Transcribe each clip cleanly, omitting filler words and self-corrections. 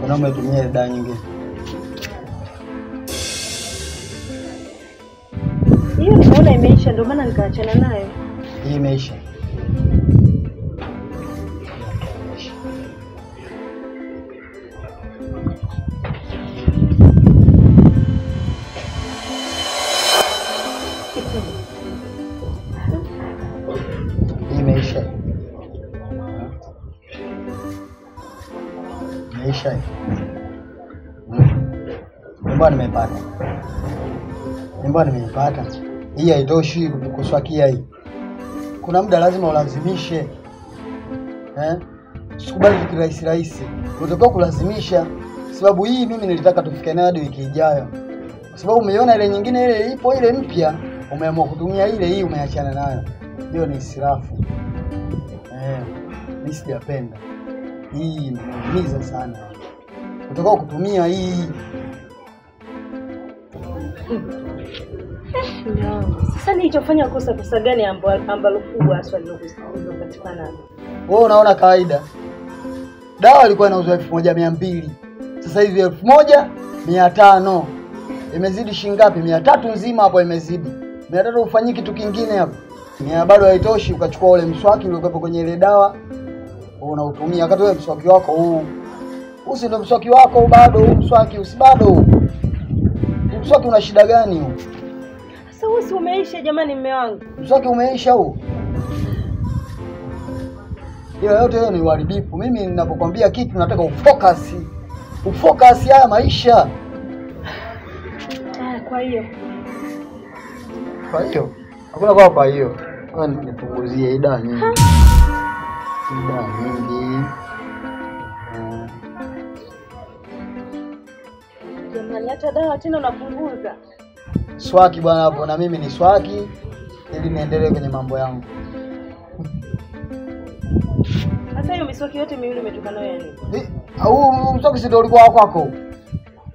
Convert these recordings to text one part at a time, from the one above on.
Unaomba tumie dawa nyingine. Hiyo nimeona imeisha ndio maana nikaachana nayo. Hii imeisha. Imeisha. Imeisha. Mbona nimepata? Mbona nimepata? Hii haitoshi kuswakia hii. Kuna muda lazima ulazimishe. Usikubali kirahisi rahisi. Unataka kulazimisha sababu hii mimi nilitaka tufike nayo hadi wiki ijayo. Kwa sababu umeiona ile nyingine ile ipo ile mpya, umeamua kutumia ile hii umeachana nayo. Hiyo ni israfu. Mimi sijapenda. Hii inaumiza sana. Unataka kutumia hii. No. Sasa nilichofanya kosa gani ambalo kubwa swali lilopatikana? Wewe unaona kawaida. Dawa ilikuwa inauzwa 1200. Sasa hivi 1500. Imezidi shilingi ngapi? 300 nzima hapo imezidi. 300 ufanyie kitu kingine hapo. Ni bado haitoshi ukachukua ule mswaki uliokuwa kwenye ile dawa unautumia wakati wewe mswaki wako huu. Usi ndio mswaki wako bado huu mswaki usibado. Mswaki una shida gani huu? Sasa usi umeisha jamani mume wangu. Mswaki umeisha huu. Hiyo yote ni uharibifu. Mimi ninapokuambia kitu nataka ufocus. Ufocus haya maisha. Kwa hiyo. Hakuna kwa hiyo. Wewe nipunguzie ida nyingi. Ida nyingi. Jamani hata dawa tena unapunguza. Swaki bwana hapo na mimi ni swaki ili niendelee kwenye mambo yangu. Sasa hiyo miswaki yote miwili umetoka nayo yani? Huu mswaki ndio ulikuwa wako.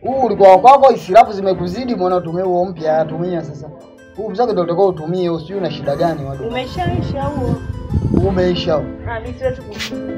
Huu ulikuwa wako, israfu zimekuzidi muone utumie huo mpya tumia sasa. Huu mswaki ndio utakao utumie, usijui una shida gani watu. Umeshaisha huo. Umeisha huo. Mimi siwezi kutumia.